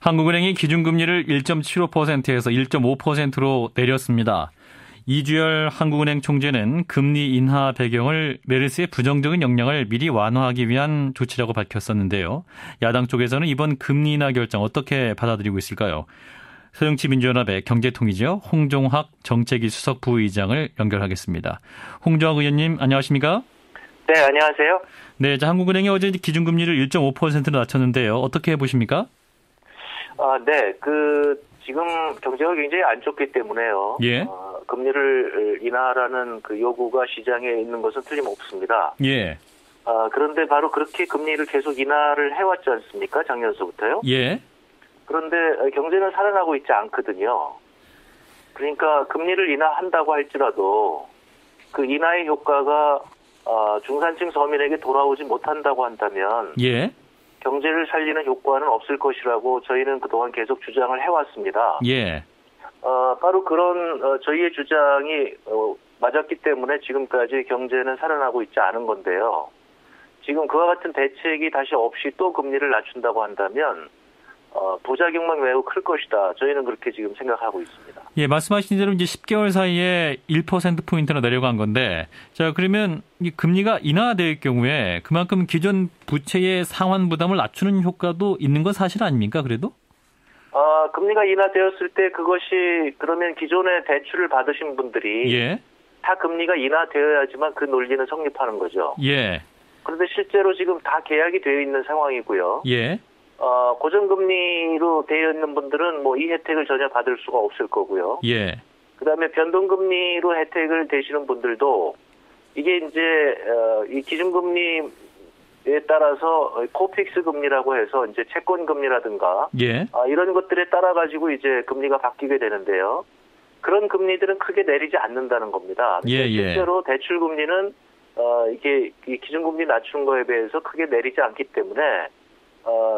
한국은행이 기준금리를 1.75%에서 1.5%로 내렸습니다. 이주열 한국은행 총재는 금리 인하 배경을 메르스의 부정적인 영향을 미리 완화하기 위한 조치라고 밝혔었는데요. 야당 쪽에서는 이번 금리 인하 결정 어떻게 받아들이고 있을까요? 새정치민주연합의 경제통이죠. 홍종학 정책위 수석 부의장을 연결하겠습니다. 홍종학 의원님 안녕하십니까? 네, 안녕하세요. 네, 한국은행이 어제 기준금리를 1.5%로 낮췄는데요. 어떻게 보십니까? 네, 지금 경제가 굉장히 안 좋기 때문에요. 예. 금리를 인하라는 그 요구가 시장에 있는 것은 틀림없습니다. 예. 그런데 바로 그렇게 금리를 계속 인하를 해왔지 않습니까? 작년서부터요. 예. 그런데 경제는 살아나고 있지 않거든요. 그러니까 금리를 인하한다고 할지라도 그 인하의 효과가 중산층 서민에게 돌아오지 못한다고 한다면 예. 경제를 살리는 효과는 없을 것이라고 저희는 그동안 계속 주장을 해왔습니다. 예. 바로 그런 저희의 주장이 맞았기 때문에 지금까지 경제는 살아나고 있지 않은 건데요. 지금 그와 같은 대책이 다시 없이 또 금리를 낮춘다고 한다면 부작용만 매우 클 것이다. 저희는 그렇게 지금 생각하고 있습니다. 예, 말씀하신 대로 이제 10개월 사이에 1%포인트나 내려간 건데, 자, 그러면 이 금리가 인하될 경우에 그만큼 기존 부채의 상환 부담을 낮추는 효과도 있는 건 사실 아닙니까, 그래도? 금리가 인하되었을 때 그것이 그러면 기존에 대출을 받으신 분들이 예. 다 금리가 인하되어야지만 그 논리는 성립하는 거죠. 예. 그런데 실제로 지금 다 계약이 되어 있는 상황이고요. 예. 고정금리로 되어 있는 분들은 뭐 이 혜택을 전혀 받을 수가 없을 거고요. 예. 그다음에 변동금리로 혜택을 되시는 분들도 이게 이제 이 기준금리에 따라서 코픽스 금리라고 해서 이제 채권 금리라든가 예. 이런 것들에 따라 가지고 이제 금리가 바뀌게 되는데요. 그런 금리들은 크게 내리지 않는다는 겁니다. 예. 실제로 대출 금리는 이게 이 기준금리 낮추는 거에 비해서 크게 내리지 않기 때문에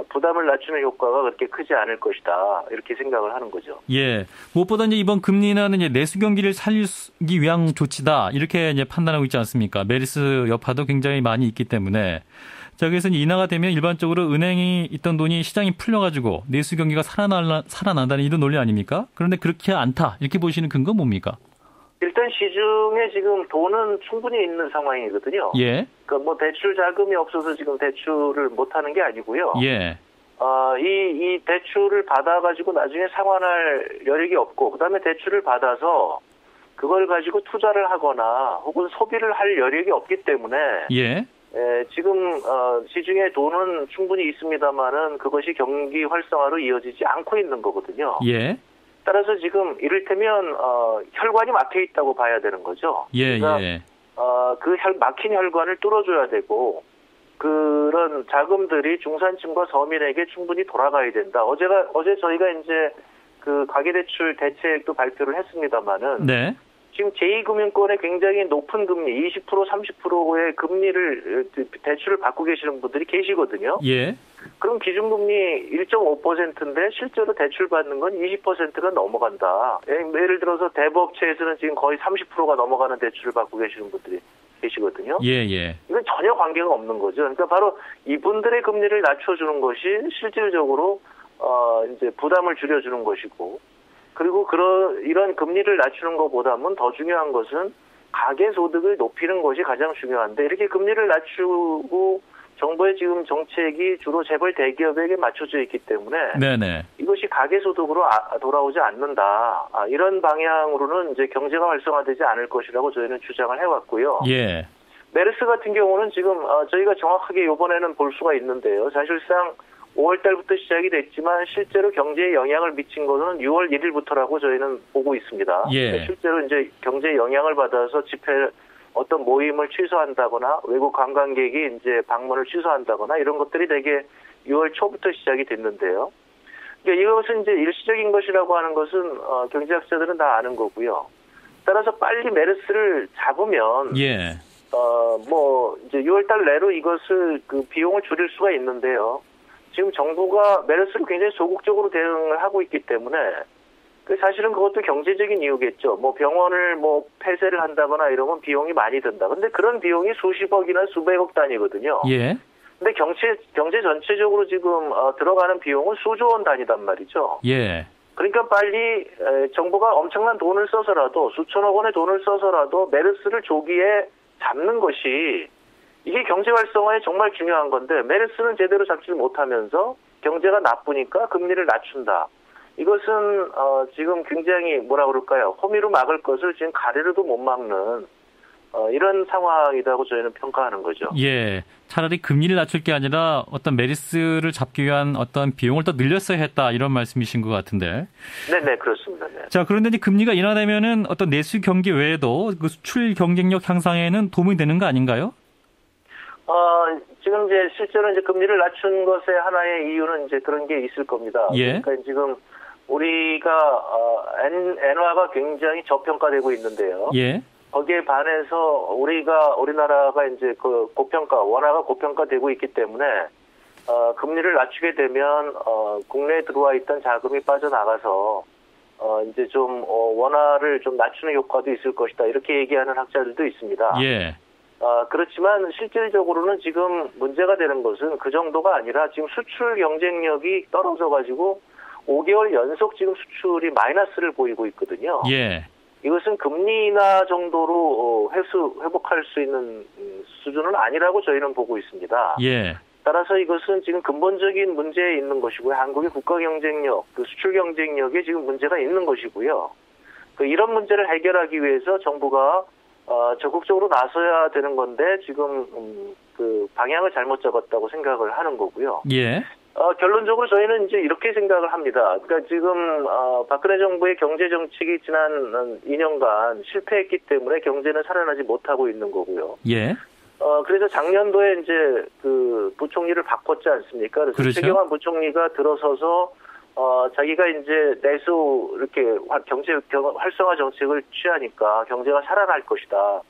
부담을 낮추는 효과가 그렇게 크지 않을 것이다. 이렇게 생각을 하는 거죠. 예. 무엇보다 이제 이번 금리 인하는 이제 내수 경기를 살리기 위한 조치다. 이렇게 이제 판단하고 있지 않습니까? 메르스 여파도 굉장히 많이 있기 때문에. 자, 그래서 인하가 되면 일반적으로 은행이 있던 돈이 시장이 풀려가지고 내수 경기가 살아난다는 이런 논리 아닙니까? 그런데 그렇게 않다. 이렇게 보시는 근거 뭡니까? 일단 시중에 지금 돈은 충분히 있는 상황이거든요. 예. 그러니까 뭐 대출 자금이 없어서 지금 대출을 못 하는 게 아니고요. 예. 이 대출을 받아가지고 나중에 상환할 여력이 없고, 그 다음에 대출을 받아서 그걸 가지고 투자를 하거나 혹은 소비를 할 여력이 없기 때문에. 예. 지금 시중에 돈은 충분히 있습니다만은 그것이 경기 활성화로 이어지지 않고 있는 거거든요. 예. 따라서 지금 이를테면 혈관이 막혀 있다고 봐야 되는 거죠. 예. 그러니까 예. 그 막힌 혈관을 뚫어줘야 되고 그런 자금들이 중산층과 서민에게 충분히 돌아가야 된다. 어제 저희가 이제 그 가계대출 대책도 발표를 했습니다만은. 네. 지금 제2금융권에 굉장히 높은 금리, 20%, 30%의 금리를 대출을 받고 계시는 분들이 계시거든요. 예. 그럼 기준금리 1.5%인데 실제로 대출 받는 건 20%가 넘어간다. 예를 들어서 대부업체에서는 지금 거의 30%가 넘어가는 대출을 받고 계시는 분들이 계시거든요. 예. 이건 전혀 관계가 없는 거죠. 그러니까 바로 이분들의 금리를 낮춰주는 것이 실질적으로 이제 부담을 줄여주는 것이고. 그리고 이런 금리를 낮추는 것보다는 더 중요한 것은 가계소득을 높이는 것이 가장 중요한데 이렇게 금리를 낮추고 정부의 지금 정책이 주로 재벌 대기업에게 맞춰져 있기 때문에 네네. 이것이 가계소득으로 돌아오지 않는다. 이런 방향으로는 이제 경제가 활성화되지 않을 것이라고 저희는 주장을 해왔고요. 예. 메르스 같은 경우는 지금 저희가 정확하게 이번에는 볼 수가 있는데요. 사실상 5월 달부터 시작이 됐지만 실제로 경제에 영향을 미친 것은 6월 1일부터라고 저희는 보고 있습니다. 예. 실제로 이제 경제에 영향을 받아서 어떤 모임을 취소한다거나 외국 관광객이 이제 방문을 취소한다거나 이런 것들이 되게 6월 초부터 시작이 됐는데요. 그러니까 이것은 이제 일시적인 것이라고 하는 것은 경제학자들은 다 아는 거고요. 따라서 빨리 메르스를 잡으면 예. 뭐 이제 6월 달 내로 이것을 그 비용을 줄일 수가 있는데요. 지금 정부가 메르스를 굉장히 소극적으로 대응을 하고 있기 때문에 사실은 그것도 경제적인 이유겠죠. 뭐 병원을 폐쇄를 한다거나 이러면 비용이 많이 든다. 근데 그런 비용이 수십억이나 수백억 단위거든요. 예. 근데 경제 전체적으로 지금 들어가는 비용은 수조 원 단위단 말이죠. 예. 그러니까 빨리 정부가 엄청난 돈을 써서라도 수천억 원의 돈을 써서라도 메르스를 조기에 잡는 것이 이게 경제 활성화에 정말 중요한 건데 메르스는 제대로 잡지 못하면서 경제가 나쁘니까 금리를 낮춘다. 이것은 지금 굉장히 뭐라 그럴까요? 호미로 막을 것을 지금 가래로도 못 막는 이런 상황이라고 저희는 평가하는 거죠. 예. 차라리 금리를 낮출 게 아니라 어떤 메르스를 잡기 위한 어떤 비용을 더 늘렸어야 했다. 이런 말씀이신 것 같은데. 네네, 그렇습니다. 네. 자, 그런데 이제 금리가 인하되면은 어떤 내수 경기 외에도 그 수출 경쟁력 향상에는 도움이 되는 거 아닌가요? 지금 이제 실제로 이제 금리를 낮춘 것의 하나의 이유는 이제 그런 게 있을 겁니다. 예. 그러니까 지금 우리가 엔화가 굉장히 저평가되고 있는데요. 예. 거기에 반해서 우리나라가 이제 그 원화가 고평가되고 있기 때문에 금리를 낮추게 되면 국내에 들어와 있던 자금이 빠져나가서 이제 좀 원화를 좀 낮추는 효과도 있을 것이다. 이렇게 얘기하는 학자들도 있습니다. 예. 그렇지만 실질적으로는 지금 문제가 되는 것은 그 정도가 아니라 지금 수출 경쟁력이 떨어져가지고 5개월 연속 지금 수출이 마이너스를 보이고 있거든요. 예. 이것은 금리 인하 정도로 회복할 수 있는 수준은 아니라고 저희는 보고 있습니다. 예. 따라서 이것은 지금 근본적인 문제에 있는 것이고요. 한국의 국가 경쟁력, 그 수출 경쟁력에 지금 문제가 있는 것이고요. 이런 문제를 해결하기 위해서 정부가 적극적으로 나서야 되는 건데 지금 그 방향을 잘못 잡았다고 생각을 하는 거고요. 예. 결론적으로 저희는 이제 이렇게 생각을 합니다. 그러니까 지금 박근혜 정부의 경제 정책이 지난 2년간 실패했기 때문에 경제는 살아나지 못하고 있는 거고요. 예. 그래서 작년도에 이제 그 부총리를 바꿨지 않습니까? 그래서 그렇죠. 최경환 부총리가 들어서서 자기가 이제 내수 이렇게 경제 활성화 정책을 취하니까 경제가 살아날 것이다.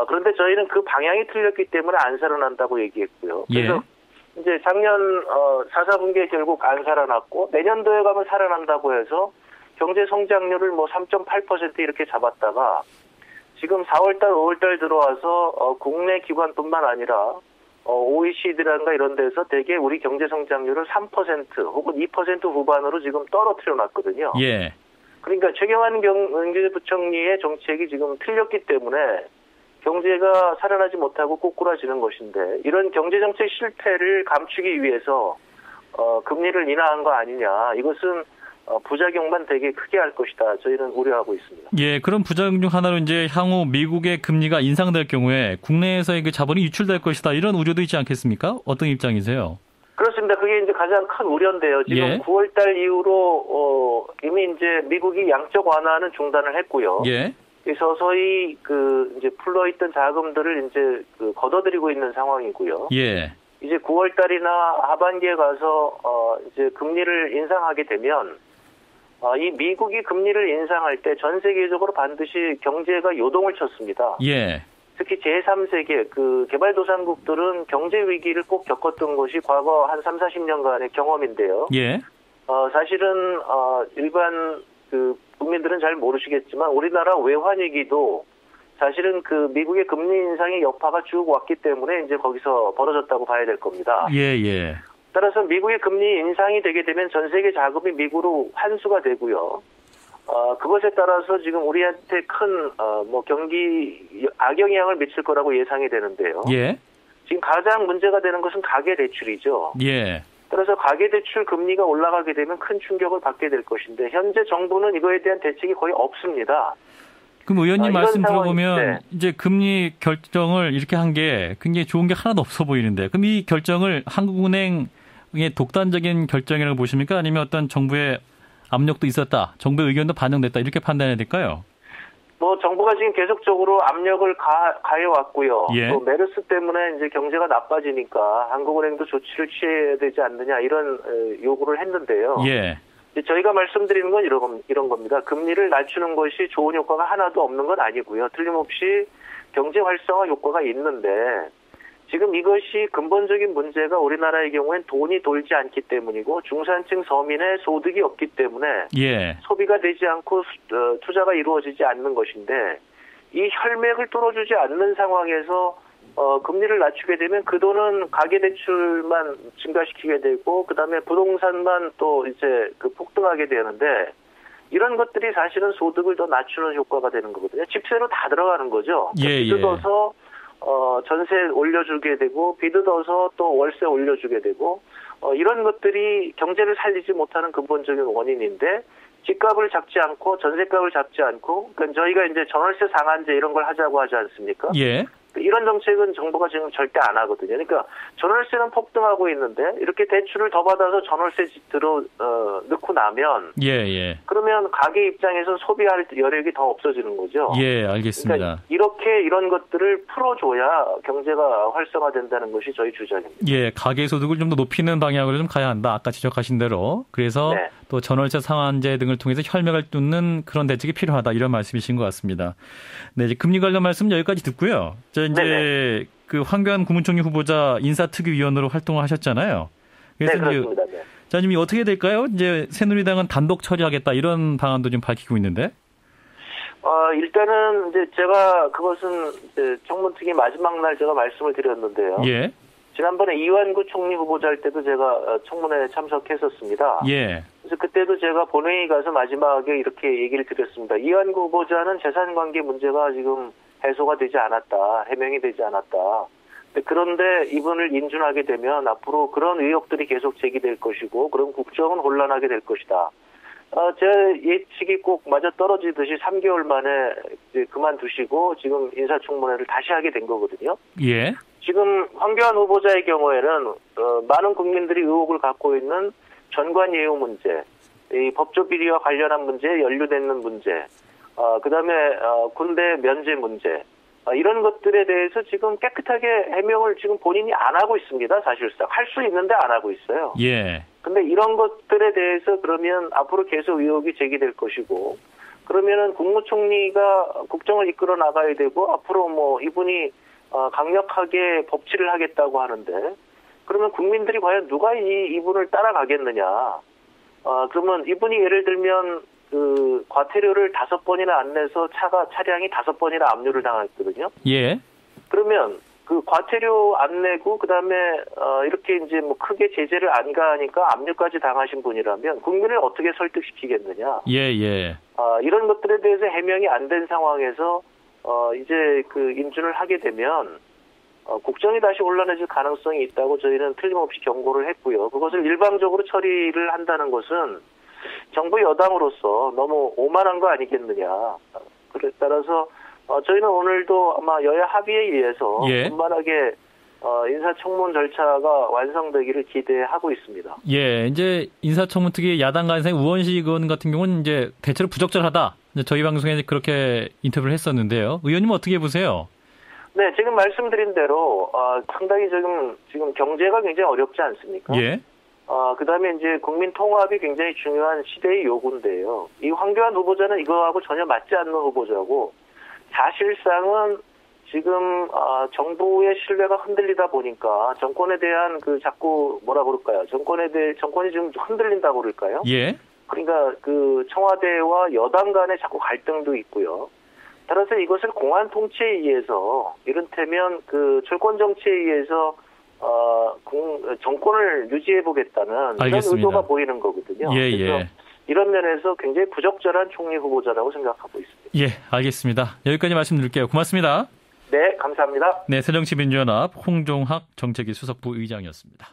그런데 저희는 그 방향이 틀렸기 때문에 안 살아난다고 얘기했고요. 그래서 예. 이제 작년 4분기에 결국 안 살아났고 내년도에 가면 살아난다고 해서 경제 성장률을 뭐 3.8% 이렇게 잡았다가 지금 4월달, 5월달 들어와서 국내 기관뿐만 아니라 OECD라든가 이런 데서 대개 우리 경제 성장률을 3% 혹은 2% 후반으로 지금 떨어뜨려 놨거든요. 예. 그러니까 최경환 경제부총리의 정책이 지금 틀렸기 때문에 경제가 살아나지 못하고 꼬꾸라지는 것인데 이런 경제정책 실패를 감추기 위해서 금리를 인하한 거 아니냐. 이것은 부작용만 되게 크게 할 것이다. 저희는 우려하고 있습니다. 예, 그런 부작용 중 하나로 이제 향후 미국의 금리가 인상될 경우에 국내에서의 그 자본이 유출될 것이다. 이런 우려도 있지 않겠습니까? 어떤 입장이세요? 그렇습니다. 그게 이제 가장 큰 우려인데요. 지금 예. 9월달 이후로 이미 이제 미국이 양적 완화는 중단을 했고요. 예. 서서히 그 이제 풀려있던 자금들을 이제 걷어들이고 있는 상황이고요. 예. 이제 9월달이나 하반기에 가서 이제 금리를 인상하게 되면 이 미국이 금리를 인상할 때 전 세계적으로 반드시 경제가 요동을 쳤습니다. 예. 특히 제3세계 그 개발도상국들은 경제 위기를 꼭 겪었던 것이 과거 한 3, 40년간의 경험인데요. 예. 사실은 일반 그 국민들은 잘 모르시겠지만 우리나라 외환위기도 사실은 그 미국의 금리 인상의 여파가 쭉 왔기 때문에 이제 거기서 벌어졌다고 봐야 될 겁니다. 예, 예. 따라서 미국의 금리 인상이 되게 되면 전 세계 자금이 미국으로 환수가 되고요. 그것에 따라서 지금 우리한테 큰 경기 악영향을 미칠 거라고 예상이 되는데요. 예. 지금 가장 문제가 되는 것은 가계 대출이죠. 예. 따라서 가계대출 금리가 올라가게 되면 큰 충격을 받게 될 것인데 현재 정부는 이거에 대한 대책이 거의 없습니다. 그럼 의원님 말씀 들어보면 네. 이제 금리 결정을 이렇게 한 게 굉장히 좋은 게 하나도 없어 보이는데 그럼 이 결정을 한국은행의 독단적인 결정이라고 보십니까? 아니면 어떤 정부의 압력도 있었다, 정부의 의견도 반영됐다 이렇게 판단해야 될까요? 정부가 지금 계속적으로 압력을 가해왔고요. 예. 또 메르스 때문에 이제 경제가 나빠지니까 한국은행도 조치를 취해야 되지 않느냐 이런 요구를 했는데요. 예. 저희가 말씀드리는 건 이런 겁니다. 금리를 낮추는 것이 좋은 효과가 하나도 없는 건 아니고요. 틀림없이 경제 활성화 효과가 있는데 지금 이것이 근본적인 문제가 우리나라의 경우엔 돈이 돌지 않기 때문이고 중산층 서민의 소득이 없기 때문에 예. 소비가 되지 않고 투자가 이루어지지 않는 것인데 이 혈맥을 뚫어주지 않는 상황에서 금리를 낮추게 되면 그 돈은 가계대출만 증가시키게 되고, 그 다음에 부동산만 또 이제 그 폭등하게 되는데, 이런 것들이 사실은 소득을 더 낮추는 효과가 되는 거거든요. 집세로 다 들어가는 거죠. 예, 빚어서 전세 올려주게 되고, 빚어서 또 월세 올려주게 되고, 이런 것들이 경제를 살리지 못하는 근본적인 원인인데, 집값을 잡지 않고 전세값을 잡지 않고, 그러니까 저희가 이제 전월세 상한제 이런 걸 하자고 하지 않습니까? 예. 이런 정책은 정부가 지금 절대 안 하거든요. 그러니까 전월세는 폭등하고 있는데 이렇게 대출을 더 받아서 전월세 넣고 나면 그러면 가게 입장에서 소비할 여력이 더 없어지는 거죠. 예, 알겠습니다. 그러니까 이렇게 이런 것들을 풀어줘야 경제가 활성화된다는 것이 저희 주장입니다. 예, 가계 소득을 좀 더 높이는 방향으로 좀 가야 한다. 아까 지적하신 대로. 그래서 네. 또 전월세 상한제 등을 통해서 혈맥을 뚫는 그런 대책이 필요하다. 이런 말씀이신 것 같습니다. 네, 이제 금리 관련 말씀 여기까지 듣고요. 이제 그 황교안 국무총리 후보자 인사특위위원으로 활동을 하셨잖아요. 그래서 네, 그렇습니다. 네. 자, 지금 어떻게 될까요? 이제 새누리당은 단독 처리하겠다 이런 방안도 좀 밝히고 있는데. 일단은 이제 제가 그것은 이제 청문특위 마지막 날 제가 말씀을 드렸는데요. 예. 지난번에 이완구 총리 후보자 할 때도 제가 청문회에 참석했었습니다. 예. 그래서 그때도 제가 본회의 가서 마지막에 이렇게 얘기를 드렸습니다. 이완구 후보자는 재산관계 문제가 지금 해소가 되지 않았다. 해명이 되지 않았다. 그런데 이분을 인준하게 되면 앞으로 그런 의혹들이 계속 제기될 것이고, 그럼 국정은 혼란하게 될 것이다. 제 예측이 꼭 맞아 떨어지듯이 3개월 만에 이제 그만두시고 지금 인사청문회를 다시 하게 된 거거든요. 예. 지금 황교안 후보자의 경우에는 많은 국민들이 의혹을 갖고 있는 전관 예우 문제, 이 법조 비리와 관련한 문제에 연루되는 문제, 그다음에 군대 면제 문제, 이런 것들에 대해서 지금 깨끗하게 해명을 지금 본인이 안 하고 있습니다. 사실상 할 수 있는데 안 하고 있어요. 예. 근데 이런 것들에 대해서 그러면 앞으로 계속 의혹이 제기될 것이고, 그러면은 국무총리가 국정을 이끌어 나가야 되고, 앞으로 뭐 이분이 강력하게 법치를 하겠다고 하는데, 그러면 국민들이 과연 누가 이분을 따라가겠느냐? 그러면 이분이 예를 들면 그 과태료를 5번이나 안 내서 차량이 5번이나 압류를 당했거든요. 예. 그러면 그 과태료 안 내고 그다음에 이렇게 이제 뭐 크게 제재를 안 가하니까 압류까지 당하신 분이라면 국민을 어떻게 설득시키겠느냐? 예. 이런 것들에 대해서 해명이 안 된 상황에서 이제 그 인준을 하게 되면 국정이 다시 혼란해질 가능성이 있다고 저희는 틀림없이 경고를 했고요. 그것을 일방적으로 처리를 한다는 것은 정부 여당으로서 너무 오만한 거 아니겠느냐. 그래 따라서 저희는 오늘도 아마 여야 합의에 의해서 원만하게 인사청문 절차가 완성되기를 기대하고 있습니다. 예, 이제 인사청문특위 야당 간사의 우원식 의원 같은 경우는 이제 대체로 부적절하다. 저희 방송에 그렇게 인터뷰를 했었는데요. 의원님 어떻게 보세요? 네, 지금 말씀드린 대로 상당히 지금 경제가 굉장히 어렵지 않습니까? 예. 그다음에 이제 국민 통합이 굉장히 중요한 시대의 요구인데요. 이 황교안 후보자는 이거하고 전혀 맞지 않는 후보자고, 사실상은 지금 정부의 신뢰가 흔들리다 보니까 정권에 대한 그 자꾸 뭐라 그럴까요? 정권이 지금 흔들린다고 그럴까요? 예. 그러니까 그 청와대와 여당 간의 자꾸 갈등도 있고요. 따라서 이것을 공안 통치에 의해서, 이른테면 그 철권 정치에 의해서 정권을 유지해 보겠다는 이런 의도가 보이는 거거든요. 그래서 이런 면에서 굉장히 부적절한 총리 후보자라고 생각하고 있습니다. 예, 알겠습니다. 여기까지 말씀드릴게요. 고맙습니다. 네, 감사합니다. 네, 새정치민주연합 홍종학 정책위 수석부 의장이었습니다.